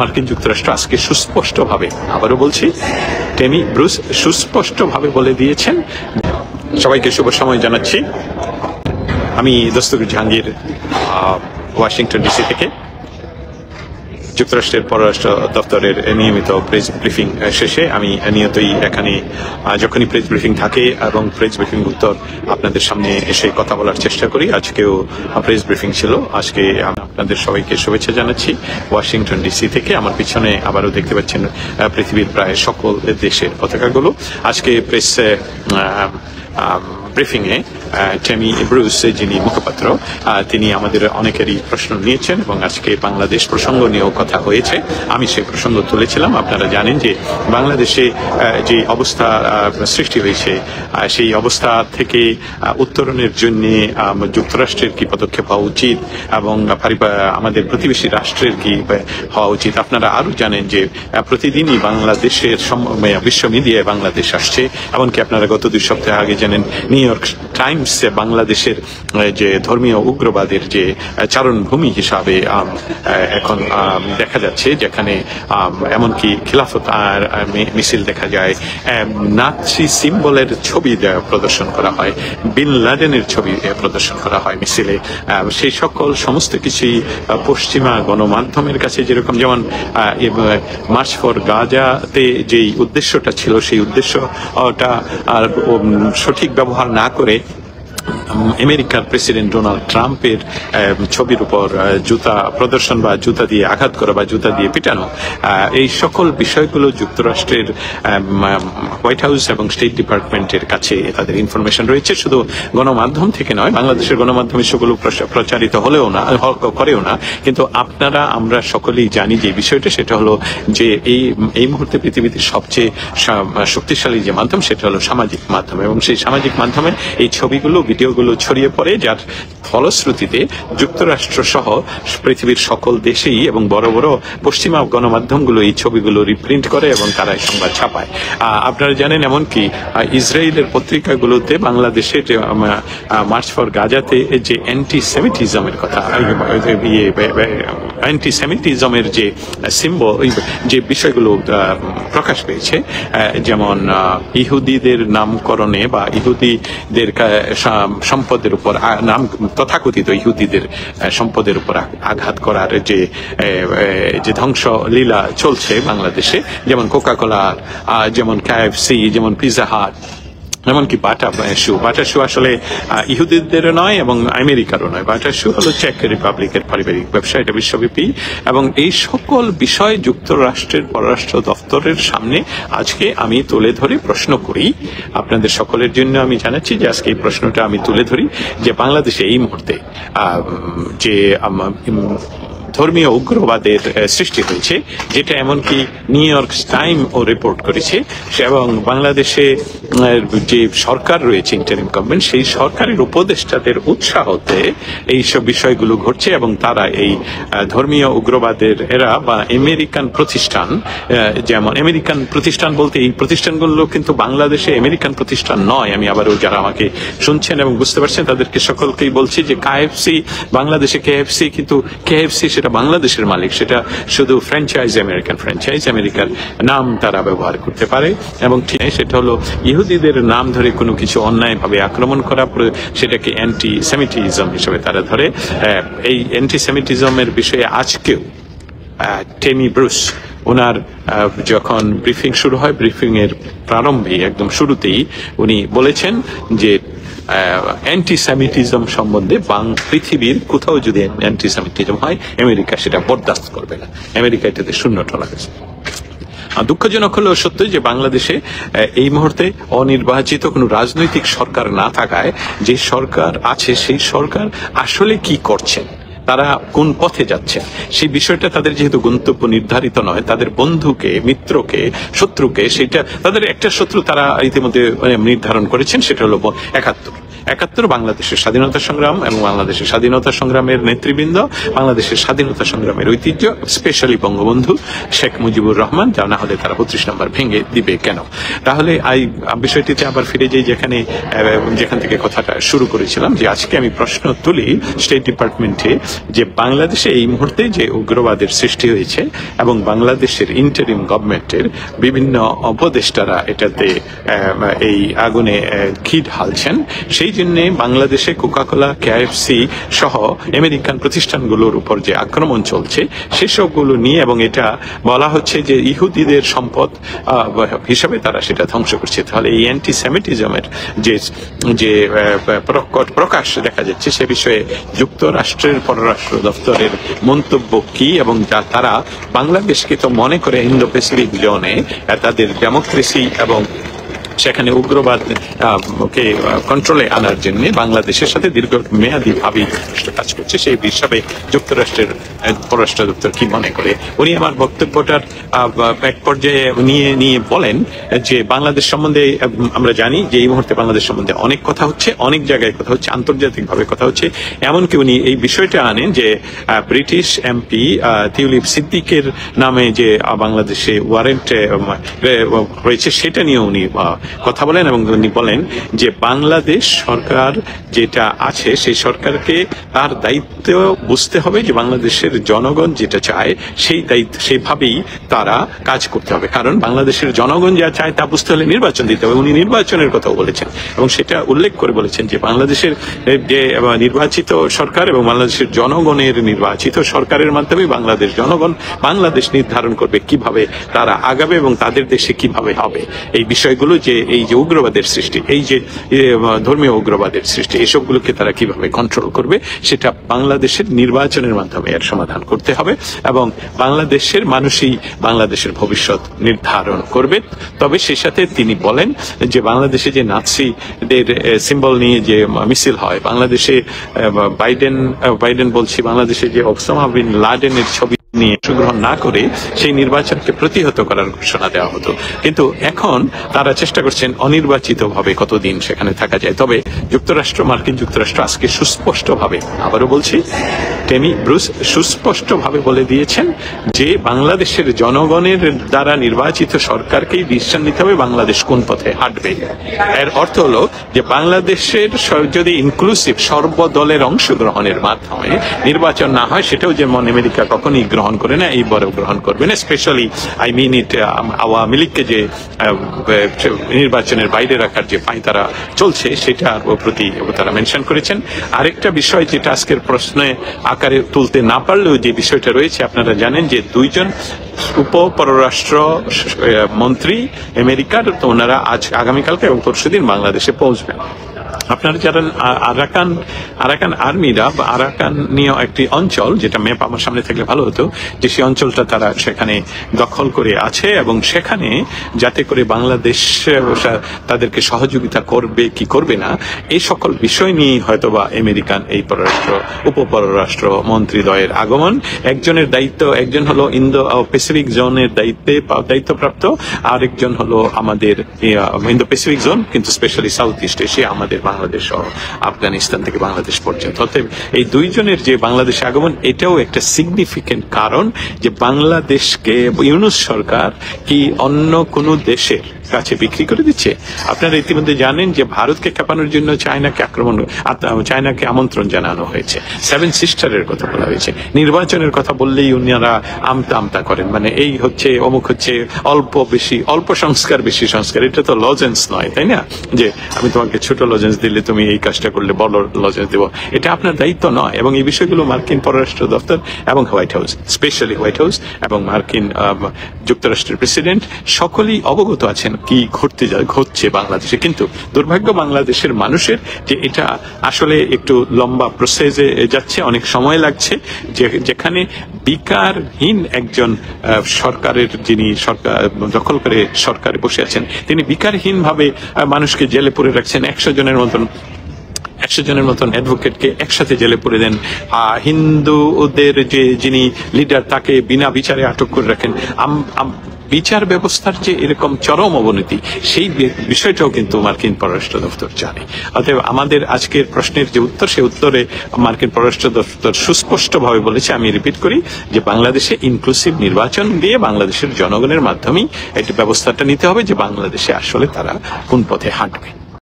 মার্কিন যুক্তরাষ্ট্র আজকে সুস্পষ্টভাবে, আবারও বলছি, টেমি ব্রুস সুস্পষ্টভাবে বলে দিয়েছেন। সবাইকে শুভ সময় জানাচ্ছি। আমি দস্তগীর জাহাঙ্গীর, ওয়াশিংটন ডিসি থেকে। যুক্তরাষ্ট্রের পররাষ্ট্র দপ্তরের নিয়মিত প্রেস ব্রিফিং শেষে আমি নিয়তই এখানে যখনই প্রেস ব্রিফিং থাকে এবং প্রেস ব্রিফিং উত্তর আপনাদের সামনে এসে কথা বলার চেষ্টা করি। আজকেও প্রেস ব্রিফিং ছিল। আজকে আমি আপনাদের সবাইকে শুভেচ্ছা জানাচ্ছি ওয়াশিংটন ডিসি থেকে। আমার পিছনে আবারও দেখতে পাচ্ছেন পৃথিবীর প্রায় সকল দেশের পতাকাগুলো। আজকে প্রেস ব্রিফিংয়ে টেমি ব্রুস, যিনি মুখপাত্র, তিনি আমাদের অনেকেরই প্রশ্ন নিয়েছেন এবং আজকে বাংলাদেশ প্রসঙ্গ নিয়েও কথা হয়েছে। আমি সেই প্রসঙ্গ তুলেছিলাম। আপনারা জানেন যে বাংলাদেশে যে অবস্থা সৃষ্টি হয়েছে, সেই অবস্থা থেকে উত্তরণের জন্য যুক্তরাষ্ট্রের কি পদক্ষেপ হওয়া উচিত এবং আমাদের প্রতিবেশী রাষ্ট্রের কি হওয়া উচিত। আপনারা আরও জানেন যে প্রতিদিনই বাংলাদেশের বিশ্ব মিডিয়ায় বাংলাদেশ আসছে। এমনকি আপনারা গত 2 সপ্তাহ আগে জানেন নিউ ইয়র্ক টাইমসে বাংলাদেশের যে ধর্মীয় উগ্রবাদের যে চারণভূমি হিসাবে এখন দেখা যাচ্ছে, যেখানে এমনকি খিলাফত আর মিছিল দেখা যায়, নাৎসি সিম্বলের ছবি প্রদর্শন করা হয়, বিন লাদেনের ছবি প্রদর্শন করা হয় মিছিলে। সেই সকল সমস্ত কিছুই পশ্চিমা গণমাধ্যমের কাছে যেরকম, যেমন মার্চ ফর গাজাতে যেই উদ্দেশ্যটা ছিল, সেই উদ্দেশ্যটা আর সঠিক ব্যবহার না করে আমেরিকার প্রেসিডেন্ট ডোনাল্ড ট্রাম্পের ছবির উপর জুতা প্রদর্শন বা জুতা দিয়ে আঘাত করা বা জুতা দিয়ে পিটানো, এই সকল বিষয়গুলো যুক্তরাষ্ট্রের হোয়াইট হাউস এবং স্টেট ডিপার্টমেন্টের কাছে তাদের ইনফরমেশন রয়েছে। শুধু গণমাধ্যম থেকে নয়, বাংলাদেশের গণমাধ্যমে সেগুলো প্রচারিত করেও না, কিন্তু আমরা সকলেই জানি যে বিষয়টা, সেটা হলো যে এই মুহূর্তে পৃথিবীতে সবচেয়ে শক্তিশালী যে মাধ্যম, সেটা হলো সামাজিক মাধ্যম। এবং সেই সামাজিক মাধ্যমে এই ছবিগুলো, ভিডিওগুলো ছড়িয়ে পড়ে, যার ফলশ্রুতিতে যুক্তরাষ্ট্র সহ পৃথিবীর সকল দেশেই এবং বড় বড় পশ্চিমা গণমাধ্যমগুলো এই ছবিগুলো রিপ্রিন্ট করে এবং তারা এই সংবাদ ছাপায়। আপনারা জানেন এমনকি ইসরায়েলের পত্রিকাগুলোতে বাংলাদেশের মার্চ ফর গাজাতে যে অ্যান্টিসেমিটিজমের কথা, অ্যান্টিসেমিটিজমের যে সিম্বল, যে বিষয়গুলো প্রকাশ পেয়েছে, যেমন ইহুদিদের নামকরণে বা ইহুদিদের সম্পদের উপর তথাকথিত ইহুদিদের সম্পদের উপর আঘাত করার যে ধ্বংস লীলা চলছে বাংলাদেশে, যেমন কোকাকোলা, যেমন KFC, যেমন পিৎজা হাট, এমনকি বাটা শু আসলে ইহুদিদের নয় এবং আমেরিকারও নয়। বাটা শু হলো চেক রিপাবলিকের পারিবারিক ব্যবসা, এটা বিশ্বব্যাপী। এবং এই সকল বিষয় যুক্তরাষ্ট্রের পররাষ্ট্র দপ্তরের সামনে আজকে আমি তুলে ধরে প্রশ্ন করি। আপনাদের সকলের জন্য আমি জানাচ্ছি যে আজকে এই প্রশ্নটা আমি তুলে ধরি যে বাংলাদেশে এই মুহূর্তে যে ধর্মীয় উগ্রবাদের সৃষ্টি হয়েছে, যেটা এমনকি নিউ ইয়র্ক টাইমও রিপোর্ট করেছে, এবং বাংলাদেশে যে সরকার রয়েছে, ইন্টারিম গভর্নমেন্ট, সেই সরকারের উপদেষ্টাদের উৎসাহতে এইসব বিষয়গুলো ঘটছে এবং তারা এই ধর্মীয় উগ্রবাদের বা আমেরিকান প্রতিষ্ঠান, যেমন আমেরিকান প্রতিষ্ঠান বলতে এই প্রতিষ্ঠানগুলো কিন্তু বাংলাদেশে আমেরিকান প্রতিষ্ঠান নয়। আমি আবারও যারা আমাকে শুনছেন এবং বুঝতে পারছেন তাদেরকে সকলকেই বলছি যে KFC, বাংলাদেশে KFC, কিন্তু KFC সেটা বাংলাদেশের মালিক, সেটা শুধু ফ্র্যাঞ্চাইজ, আমেরিকান ফ্র্যাঞ্চাইজ, আমেরিকার নাম তারা ব্যবহার করতে পারে। এবং ঠিক সেটা হলো ইহুদিদের নাম ধরে কোনো কিছু অন্যায়ভাবে আক্রমণ করা, সেটাকে অ্যান্টিসেমিটিজম হিসেবে তারা ধরে। এই অ্যান্টিসেমিটিজমের বিষয়ে আজকেও টেমি ব্রুস ওনার যখন ব্রিফিং শুরু হয়, ব্রিফিং এর প্রারম্ভে একদম শুরুতেই উনি বলেছেন যে অ্যান্টিসেমিটিজম সম্বন্ধে পৃথিবীর কোথাও যদি অ্যান্টিসেমিটিজম হয়, আমেরিকা সেটা বরদাস্ত করবে না, আমেরিকা এটাতে 0 টলারেন্স। দুঃখজনক হলেও সত্য যে বাংলাদেশে এই মুহূর্তে অনির্বাচিত কোনো রাজনৈতিক সরকার না থাকায় যে সরকার আছে, সেই সরকার আসলে কি করছেন, তারা কোন পথে যাচ্ছেন, সেই বিষয়টা তাদের যেহেতু গন্তব্য নির্ধারিত নয়, তাদের বন্ধুকে, মিত্রকে, শত্রুকে, সেটা তাদের একটা শত্রু তারা ইতিমধ্যে নির্ধারণ করেছেন, সেটা হলো ৭১। 71 বাংলাদেশের স্বাধীনতা সংগ্রাম এবং বাংলাদেশের স্বাধীনতা সংগ্রামের নেতৃবৃন্দ, বাংলাদেশের স্বাধীনতা সংগ্রামের ঐতিহ্য, স্পেশালি বঙ্গবন্ধু শেখ মুজিবুর রহমান, যা না হলে তারা 32 নম্বর ভেঙে দিবে কেন? তাহলে এই বিষয়টিতে আবার ফিরে যাই যেখান থেকে কথাটা শুরু করেছিলাম, যে আজকে আমি প্রশ্ন তুলি স্টেট ডিপার্টমেন্টে যে বাংলাদেশে এই মুহূর্তে যে উগ্রবাদের সৃষ্টি হয়েছে এবং বাংলাদেশের ইন্টারিম গভর্নমেন্টের বিভিন্ন উপদেষ্টারা এটাতে এই আগুনে ঘি ঢালছেন, সেই জন্য বাংলাদেশে কোকাকোলা, কেএফসি সহ আমেরিকান প্রতিষ্ঠানগুলোর উপর যে আক্রমণ চলছে সেসবগুলো নিয়ে, এবং এটা বলা হচ্ছে যে ইহুদিদের সম্পদ হিসাবে তারা সেটা ধ্বংস করছে। তাহলে এই অ্যান্টিসেমিটিজমের যে প্রকাশ দেখা যাচ্ছে সে বিষয়ে যুক্তরাষ্ট্রের পররাষ্ট্র দপ্তরের মন্তব্য কি, এবং তারা বাংলাদেশকে তো মনে করে ইন্দো প্যাসিফিক জোনে তাদের ডেমোক্রেসি এবং সেখানে উগ্রবাদকে কন্ট্রোলে আনার জন্য বাংলাদেশের সাথে দীর্ঘমেয়াদী ভাবে কাজ করছে, সেই হিসাবে যুক্তরাষ্ট্রের পররাষ্ট্র দপ্তর কি মনে করে। উনি আমার বক্তব্যটার এক পর্যায়ে নিয়ে বলেন যে বাংলাদেশ সম্বন্ধে আমরা জানি যে এই মুহূর্তে বাংলাদেশ সম্বন্ধে অনেক কথা হচ্ছে, অনেক জায়গায় কথা হচ্ছে, আন্তর্জাতিকভাবে কথা হচ্ছে। এমনকি উনি এই বিষয়টা আনেন যে ব্রিটিশ এমপি টিউলিপ সিদ্দিকের নামে যে বাংলাদেশে ওয়ারেন্ট রয়েছে সেটা নিয়ে উনি কথা বলেন, এবং উনি বলেন যে বাংলাদেশ সরকার যেটা আছে সেই সরকারকে তার দায়িত্ব বুঝতে হবে, যে বাংলাদেশের জনগণ যেটা চায় সেই দায়িত্ব সেইভাবেই তারা কাজ করতে হবে। কারণ বাংলাদেশের জনগণ যা চায় তা বুঝতে হলে নির্বাচন দিতে হবে। উনি নির্বাচনের কথাও বলেছেন এবং সেটা উল্লেখ করে বলেছেন যে বাংলাদেশের যে নির্বাচিত সরকার এবং বাংলাদেশের জনগণের নির্বাচিত সরকারের মাধ্যমে বাংলাদেশ নির্ধারণ করবে কিভাবে তারা আগাবে এবং তাদের দেশে কিভাবে হবে। এই বিষয়গুলো যে এই যে উগ্রবাদের সৃষ্টি, এই যে ধর্মীয় উগ্রবাদের সৃষ্টি, এসবগুলোকে তারা কিভাবে কন্ট্রোল করবে সেটা বাংলাদেশের নির্বাচনের মাধ্যমে এর সমাধান করতে হবে, এবং বাংলাদেশের মানুষই বাংলাদেশের ভবিষ্যৎ নির্ধারণ করবে। তবে সে সাথে তিনি বলেন যে বাংলাদেশে যে নাৎসিদের সিম্বল নিয়ে যে মিছিল হয়, বাংলাদেশে বাইডেন বলছি বাংলাদেশে যে ওসামা বিন লাদেনের ছবি নিয়ে অংশগ্রহণ না করে সেই নির্বাচনকে প্রতিহত করার ঘোষণা দেওয়া হতো, কিন্তু এখন তারা চেষ্টা করছেন অনির্বাচিত ভাবে কতদিন সেখানে থাকা যায়। তবে মার্কিন যুক্তরাষ্ট্র আজকে সুস্পষ্টভাবে, আবারও বলছি, টেমি ব্রুস সুস্পষ্টভাবে বলে দিয়েছেন যে বাংলাদেশের জনগণের দ্বারা নির্বাচিত সরকারকেই ডিসিশন নিতে হবে বাংলাদেশ কোন পথে হাঁটবে। এর অর্থ হলো যে বাংলাদেশের যদি ইনক্লুসিভ সর্বদলের অংশগ্রহণের মাধ্যমে নির্বাচন না হয়, সেটাও যেমন আমেরিকা কখনই গ্রহণ করে না, এইবারও গ্রহণ করবে না। স্পেশালি আওয়ামী লীগকে যে নির্বাচনের বাইরে রাখার যে পাঁয়তারা চলছে সেটার প্রতি তারা মেনশন করেছেন। আরেকটা বিষয় যেটা আজকের প্রশ্নে আকারে তুলতে না পারলেও যে বিষয়টা রয়েছে, আপনারা জানেন যে দুইজন পররাষ্ট্র মন্ত্রী আমেরিকার, তো ওনারা আগামীকালকে এবং পরশুদিন বাংলাদেশে পৌঁছবেন। আপনারা যারা আরাকান আর্মিরা বা আরাকানীয় একটি অঞ্চল, যেটা ম্যাপ আমার সামনে থাকলে ভালো হতো, যে সেই অঞ্চলটা তারা সেখানে দখল করে আছে, এবং সেখানে যাতে করে বাংলাদেশ তাদেরকে সহযোগিতা করবে কি করবে না এই সকল বিষয় নিয়ে হয়তোবা আমেরিকান এই উপপররাষ্ট্র মন্ত্রীদ্বয়ের আগমন। একজন হলো ইন্দো প্যাসিফিক জোনের দায়িত্বপ্রাপ্ত, আরেকজন হলো আমাদের ইন্দো প্যাসিফিক জোন, কিন্তু স্পেশালি সাউথ ইস্ট এশিয়া, আমাদের বাংলাদেশ ও আফগানিস্তান থেকে বাংলাদেশ পর্যন্ত। অতএব এই দুইজনের যে বাংলাদেশে আগমন, এটাও একটা সিগনিফিকেন্ট কারণ যে বাংলাদেশকে ইউনূস সরকার কি অন্য কোনো দেশের কাছে বিক্রি করে দিচ্ছে। আপনারা ইতিমধ্যে জানেন যে ভারতকে খেপানোর জন্য চায়নাকে আমন্ত্রণ জানানো হয়েছে, 7 সিস্টারের কথা বলা হয়েছে। নির্বাচনের কথা বললেই উনারা আমতা করেন, মানে এই হচ্ছে অমুক হচ্ছে, অল্প সংস্কার বেশি সংস্কার। এটা তো লজেন্স নয়, তাই না? যে আমি তোমাকে ছোট লজেন্স দিলে তুমি এই কাজটা করলে বড় লজেন্স দেবো, এটা আপনার দায়িত্ব নয়। এবং এই বিষয়গুলো মার্কিন পররাষ্ট্র দপ্তর এবং white house, specially white house এবং মার্কিন যুক্তরাষ্ট্রের প্রেসিডেন্ট সকলেই অবগত আছেন কি ঘটছে বাংলাদেশে। কিন্তু দুর্ভাগ্য বাংলাদেশের মানুষের যে এটা আসলে একটু লম্বা প্রসেসে যাচ্ছে, অনেক সময় লাগছে, যেখানে বিকারহীন একজন সরকারের যিনি সরকার দখল করে সরকারে বসে আছেন, তিনি বিকারহীন ভাবে মানুষকে জেলে পুরে রাখছেন। 100 জনের মতন অ্যাডভোকেটকে একসাথে জেলে পুরে দেন। হিন্দুদের যিনি লিডার তাকে বিনা বিচারে আটক করে রাখেন। বিচার ব্যবস্থার যে এরকম চরম অবনতি, সেই বিষয়টাও কিন্তু মার্কিন পররাষ্ট্র দপ্তর জানে। অতএব আমাদের আজকের প্রশ্নের যে উত্তর, সে উত্তরে মার্কিন পররাষ্ট্র দপ্তর সুস্পষ্টভাবে বলেছে, আমি রিপিট করি, যে বাংলাদেশে ইনক্লুসিভ নির্বাচন দিয়ে বাংলাদেশের জনগণের মাধ্যমেই এই ব্যবস্থাটা নিতে হবে, যে বাংলাদেশে আসলে তারা কোন পথে হাঁটবে।